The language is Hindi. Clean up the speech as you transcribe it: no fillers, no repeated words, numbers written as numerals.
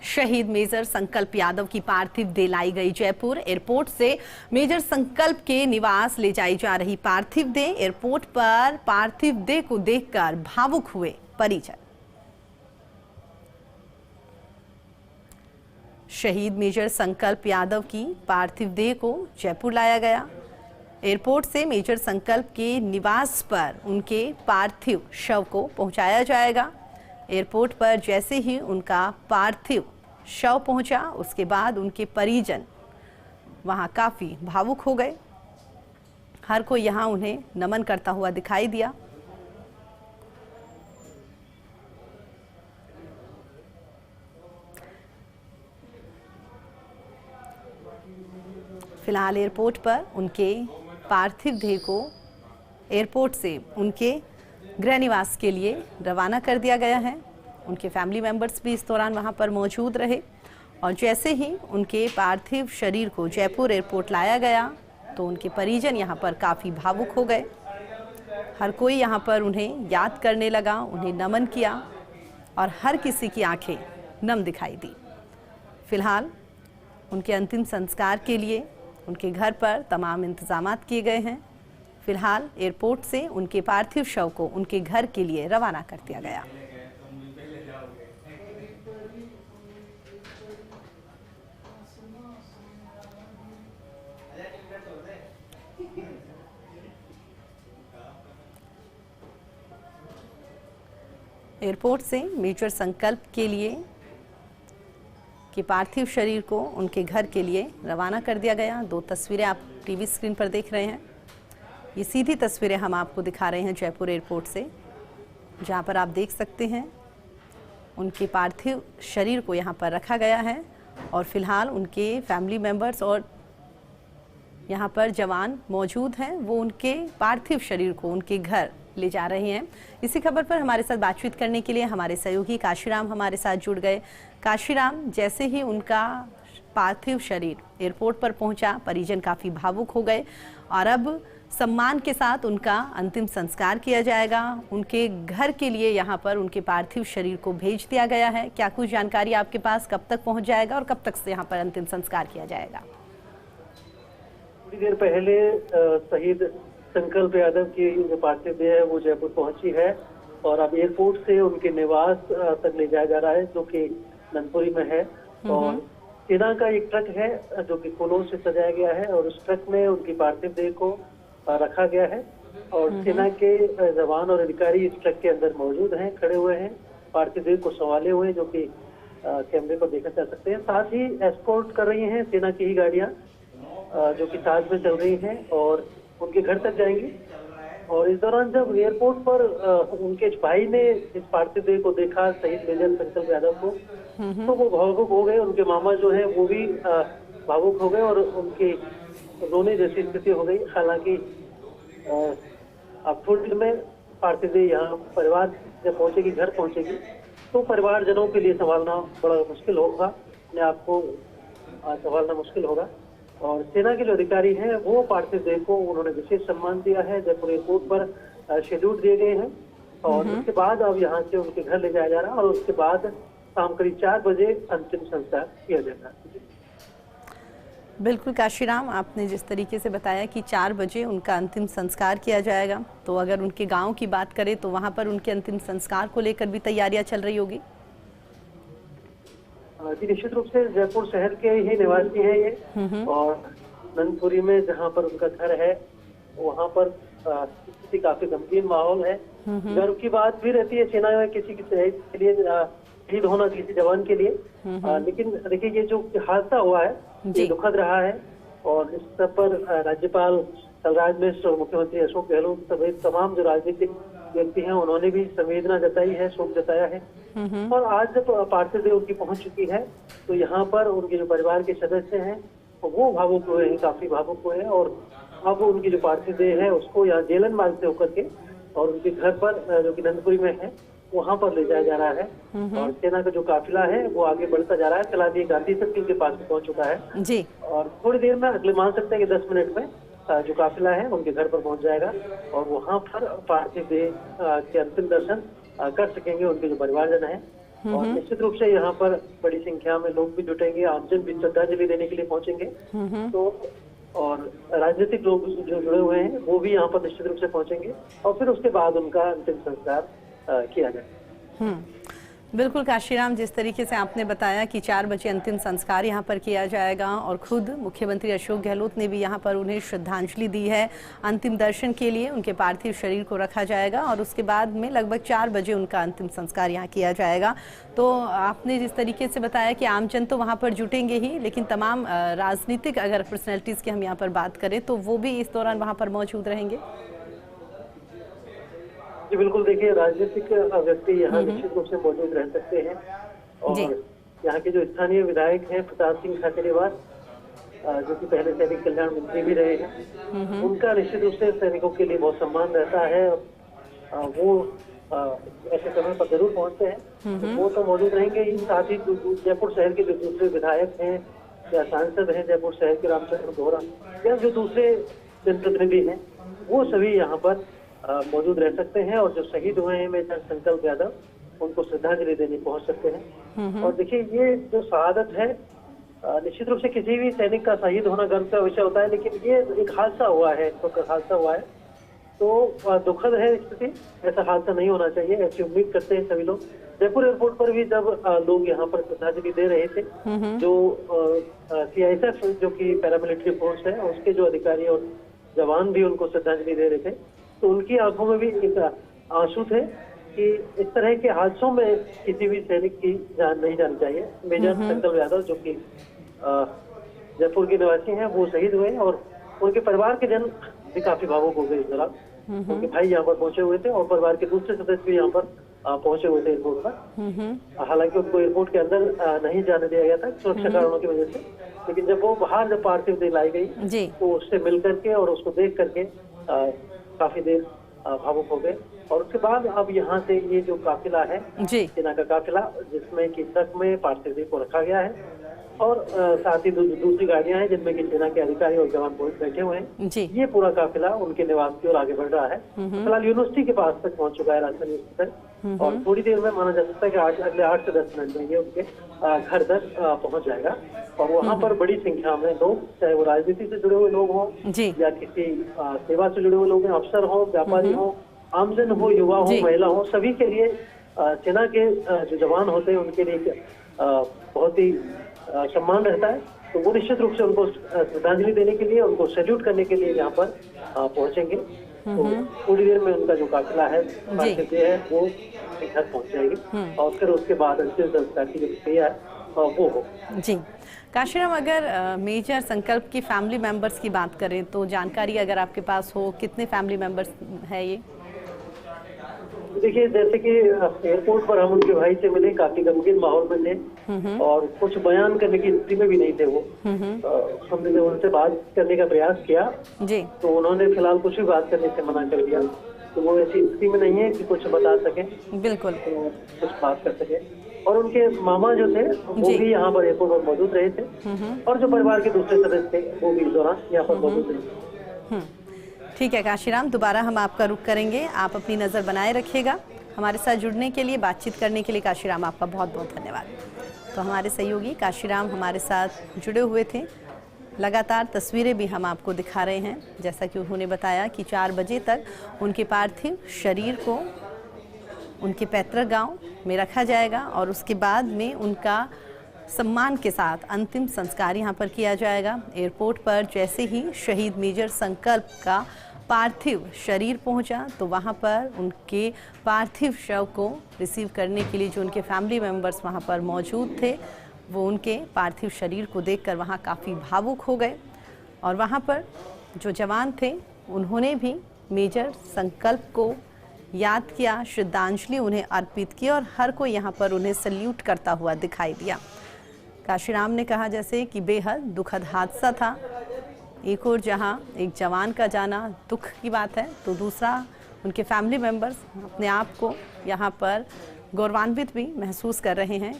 शहीद मेजर संकल्प यादव की पार्थिव देह लाई गई जयपुर एयरपोर्ट से। मेजर संकल्प के निवास ले जाई जा रही पार्थिव देह। एयरपोर्ट पर पार्थिव देह को देखकर भावुक हुए परिजन। शहीद मेजर संकल्प यादव की पार्थिव देह को जयपुर लाया गया। एयरपोर्ट से मेजर संकल्प के निवास पर उनके पार्थिव शव को पहुंचाया जाएगा। एयरपोर्ट पर जैसे ही उनका पार्थिव शव पहुंचा, उसके बाद उनके परिजन वहां काफ़ी भावुक हो गए। हर कोई यहां उन्हें नमन करता हुआ दिखाई दिया। फिलहाल एयरपोर्ट पर उनके पार्थिव देह को एयरपोर्ट से उनके गृह निवास के लिए रवाना कर दिया गया है। उनके फैमिली मेंबर्स भी इस दौरान वहां पर मौजूद रहे और जैसे ही उनके पार्थिव शरीर को जयपुर एयरपोर्ट लाया गया तो उनके परिजन यहां पर काफ़ी भावुक हो गए। हर कोई यहां पर उन्हें याद करने लगा, उन्हें नमन किया और हर किसी की आंखें नम दिखाई दी। फिलहाल उनके अंतिम संस्कार के लिए उनके घर पर तमाम इंतजामात किए गए हैं। फिलहाल एयरपोर्ट से उनके पार्थिव शव को उनके घर के लिए रवाना कर दिया गया। एयरपोर्ट से मेजर संकल्प के लिए कि पार्थिव शरीर को उनके घर के लिए रवाना कर दिया गया। दो तस्वीरें आप टीवी स्क्रीन पर देख रहे हैं। ये सीधी तस्वीरें हम आपको दिखा रहे हैं जयपुर एयरपोर्ट से, जहां पर आप देख सकते हैं उनके पार्थिव शरीर को यहां पर रखा गया है और फिलहाल उनके फैमिली मेंबर्स और यहां पर जवान मौजूद हैं, वो उनके पार्थिव शरीर को उनके घर ले जा रहे हैं। इसी खबर पर हमारे साथ बातचीत करने के लिए हमारे सहयोगी काशीराम हमारे साथ जुड़ गए। काशीराम, जैसे ही उनका पार्थिव शरीर एयरपोर्ट पर पहुंचा, परिजन काफ़ी भावुक हो गए और अब सम्मान के साथ उनका अंतिम संस्कार किया जाएगा। उनके घर के लिए यहां पर उनके पार्थिव शरीर को भेज दिया गया है। क्या कुछ जानकारी आपके पास, कब तक पहुंच जाएगा और कब तक से यहां पर अंतिम संस्कार किया जाएगा? थोड़ी देर पहले शहीद संकल्प यादव की जो पार्थिव देह है वो जयपुर पहुंची है और अब एयरपोर्ट से उनके निवास तक ले जाया जा रहा है, जो कि नंदपुरी में है। और सेना का एक ट्रक है जो कि फूलों से सजाया गया है और उस ट्रक में उनकी पार्थिव देह को रखा गया है और सेना के जवान और अधिकारी इस ट्रक के अंदर मौजूद हैं, खड़े हुए हैं, पार्थिव देह को संभाले हुए, जो कि कैमरे पर देखा जा सकते हैं। साथ ही एस्कॉर्ट कर रही हैं सेना की ही गाड़ियां, जो कि साथ में चल रही हैं और उनके घर तक जाएंगी। और इस दौरान जब एयरपोर्ट पर उनके भाई ने इस पार्थिव देह को देखा, शहीद मेजर संकल्प यादव को, तो वो भावुक हो गए। उनके मामा जो है वो भी भावुक हो गए और उनकी रोने जैसी स्थिति हो गई। हालांकि अब थोड़ी देर में पार्थिव देह यहाँ परिवार जब पहुंचेगी, घर पहुंचेगी, तो परिवारजनों के लिए संभालना बड़ा मुश्किल होगा, अपने आप को संभालना मुश्किल होगा। और सेना के जो अधिकारी हैं वो पार्थिव देह को उन्होंने विशेष सम्मान दिया है, जयपुर एयरपोर्ट पर शेड्यूल दिए गए हैं और उसके बाद अब यहाँ से उनके घर ले जाया जा रहा है और उसके बाद शाम करीब 4 बजे अंतिम संस्कार किया जाएगा। बिल्कुल काशीराम, आपने जिस तरीके से बताया कि 4 बजे उनका अंतिम संस्कार किया जाएगा, तो अगर उनके गांव की बात करें तो वहां पर उनके अंतिम संस्कार को लेकर भी तैयारियां चल रही होगी। जी, निश्चित रूप से जयपुर शहर के ही निवासी हैं ये और नंदपुरी में जहां पर उनका घर है वहां पर स्थिति काफी गंभीर माहौल है। गर्व की बात भी रहती है सेना में किसी की शहीद के लिए, शहीद होना किसी जवान के लिए, लेकिन देखिए ये जो हादसा हुआ है ये दुखद रहा है और इस सब पर राज्यपाल कलराज मिश्र और मुख्यमंत्री अशोक गहलोत समेत तमाम जो राजनीतिक व्यक्ति हैं उन्होंने भी संवेदना जताई है, शोक जताया है। और आज जब पार्थिव देह उनकी पहुंच चुकी है तो यहाँ पर उनके जो परिवार के सदस्य हैं वो भावुक हुए हैं, काफी भावुक हुए हैं और अब उनकी जो पार्थिव देह है उसको यहाँ जेलन मार्ग से होकर के और उनके घर पर जो कि नंदपुरी में है वहाँ पर ले जाया जा रहा है। और सेना का जो काफिला है वो आगे बढ़ता जा रहा है। फिलहाल ये गांधी सर्किल के पास पहुंच चुका है जी और थोड़ी देर में, अगले मान सकते हैं कि 10 मिनट में जो काफिला है उनके घर पर पहुंच जाएगा और वहां पर पार्थिव देह के अंतिम दर्शन कर सकेंगे उनके जो परिवारजन है। और निश्चित रूप से यहाँ पर बड़ी संख्या में लोग भी जुटेंगे, आमजन भी श्रद्धांजलि देने के लिए पहुंचेंगे। तो और राजनीतिक लोग जो जुड़े हुए हैं वो भी यहाँ पर निश्चित रूप से पहुंचेंगे और फिर उसके बाद उनका अंतिम संस्कार किया जाए। बिल्कुल काशीराम, जिस तरीके से आपने बताया कि 4 बजे अंतिम संस्कार यहाँ पर किया जाएगा और खुद मुख्यमंत्री अशोक गहलोत ने भी यहाँ पर उन्हें श्रद्धांजलि दी है। अंतिम दर्शन के लिए उनके पार्थिव शरीर को रखा जाएगा और उसके बाद में लगभग 4 बजे उनका अंतिम संस्कार यहाँ किया जाएगा। तो आपने जिस तरीके से बताया कि आमजन तो वहाँ पर जुटेंगे ही, लेकिन तमाम राजनीतिक अगर पर्सनैलिटीज़ की हम यहाँ पर बात करें तो वो भी इस दौरान वहाँ पर मौजूद रहेंगे। जी बिल्कुल, देखिए राजनीतिक व्यक्ति यहाँ निश्चित रूप से मौजूद रह सकते हैं और यहाँ के जो स्थानीय विधायक हैं प्रताप सिंह खातेरीवाल, जो कि पहले सैनिक कल्याण मंत्री भी रहे हैं, उनका निश्चित रूप से सैनिकों के लिए बहुत सम्मान रहता है। वो ऐसे समय पर जरूर पहुंचते हैं, तो वो तो मौजूद रहेंगे ही। साथ ही जयपुर शहर के जो दूसरे विधायक हैं या सांसद हैं जयपुर शहर के रामचंद्र बोहरा या जो दूसरे जनप्रतिनिधि हैं, वो सभी यहाँ पर मौजूद रह सकते हैं और जो शहीद हुए हैं मेजर संकल्प यादव उनको श्रद्धांजलि देने पहुंच सकते हैं। और देखिए ये जो शहादत है, निश्चित रूप से किसी भी सैनिक का शहीद होना गर्व का विषय होता है, लेकिन ये एक हादसा हुआ है, तो हादसा हुआ है तो दुखद है स्थिति। ऐसा हादसा नहीं होना चाहिए, ऐसी उम्मीद करते हैं सभी लोग। जयपुर एयरपोर्ट पर भी जब लोग यहाँ पर श्रद्धांजलि दे रहे थे, जो CISF जो कि पैरामिलिट्री फोर्स है उसके जो अधिकारी और जवान भी उनको श्रद्धांजलि दे रहे थे, तो उनकी आंखों में भी एक आंसू थे कि इस तरह के हादसों में किसी भी सैनिक की जान नहीं जानी चाहिए। मेजर संकल्प यादव जो कि जयपुर के निवासी हैं, वो शहीद हुए और उनके परिवार के जन भी काफी भावुक हो गए इस दौरान। उनके भाई यहाँ पर पहुंचे हुए थे और परिवार के दूसरे सदस्य भी यहाँ पर पहुंचे हुए थे एयरपोर्ट पर। हालांकि उनको एयरपोर्ट के अंदर नहीं जाने दिया गया था सुरक्षा कारणों की वजह से, लेकिन जब वो बाहर जब पार्थिव देह लाई गई तो उससे मिल करके और उसको देख करके काफी देर भावुक हो गए। और उसके बाद अब यहाँ से ये जो काफिला है, सेना का काफिला, जिसमें कि ट्रक में पार्थिव देह को रखा गया है और साथ ही दूसरी गाड़ियां हैं जिनमें कि सेना के अधिकारी और जवान बैठे हुए हैं, ये पूरा काफिला उनके निवास की ओर आगे बढ़ रहा है। फिलहाल यूनिवर्सिटी के पास तक पहुंच चुका है राजधानी यूनिवर्सिटी तक और थोड़ी देर में माना जा सकता है कि अगले 8 से 10 मिनट में ये उनके घर तक पहुंच जाएगा। और वहाँ पर बड़ी संख्या में लोग, चाहे वो राजनीति से जुड़े हुए लोग हों या किसी सेवा से जुड़े हुए लोग हैं, अफसर हों, व्यापारी हों, आमजन हो, युवा हो, महिला हो, सभी के लिए सेना के जो जवान होते हैं उनके लिए बहुत ही सम्मान रहता है। तो वो निश्चित रूप से उनको श्रद्धांजलि देने के लिए, उनको सैल्यूट करने के लिए यहाँ पर पहुंचेंगे। तो थोड़ी देर में उनका जो काफिला है वो घर पहुंच जाएगी और फिर उसके बाद अंतिम संस्कार की जो प्रक्रिया है वो हो। जी काशीराम, अगर मेजर संकल्प की फैमिली मेंबर्स की बात करें तो जानकारी अगर आपके पास हो, कितने फैमिली मेंबर्स है ये? देखिए, जैसे कि एयरपोर्ट पर हम उनके भाई से मिले, काफी गमगीन माहौल में थे और कुछ बयान करने की स्थिति में भी नहीं थे वो। हमने जब उनसे बात करने का प्रयास किया तो उन्होंने फिलहाल कुछ भी बात करने से मना कर दिया। तो वो ऐसी स्थिति में नहीं है कि कुछ बता सके, बिल्कुल तो कुछ बात कर सके। और उनके मामा जो थे वो भी यहाँ पर एयरपोर्ट पर मौजूद रहे थे और जो परिवार के दूसरे सदस्य थे वो भी इस दौरान यहाँ पर मौजूद रहे। ठीक है काशीराम, दोबारा हम आपका रुख करेंगे, आप अपनी नज़र बनाए रखिएगा। हमारे साथ जुड़ने के लिए, बातचीत करने के लिए काशीराम आपका बहुत बहुत धन्यवाद। तो हमारे सहयोगी काशीराम हमारे साथ जुड़े हुए थे। लगातार तस्वीरें भी हम आपको दिखा रहे हैं, जैसा कि उन्होंने बताया कि 4 बजे तक उनके पार्थिव शरीर को उनके पैतृक गांव में रखा जाएगा और उसके बाद में उनका सम्मान के साथ अंतिम संस्कार यहाँ पर किया जाएगा। एयरपोर्ट पर जैसे ही शहीद मेजर संकल्प का पार्थिव शरीर पहुंचा तो वहाँ पर उनके पार्थिव शव को रिसीव करने के लिए जो उनके फैमिली मेंबर्स वहाँ पर मौजूद थे, वो उनके पार्थिव शरीर को देखकर वहाँ काफ़ी भावुक हो गए। और वहाँ पर जो जवान थे उन्होंने भी मेजर संकल्प को याद किया, श्रद्धांजलि उन्हें अर्पित की और हर कोई यहाँ पर उन्हें सल्यूट करता हुआ दिखाई दिया। काशीराम ने कहा जैसे कि बेहद दुखद हादसा था। एक और जहां एक जवान का जाना दुख की बात है, तो दूसरा उनके फैमिली मेंबर्स अपने आप को यहाँ पर गौरवान्वित भी महसूस कर रहे हैं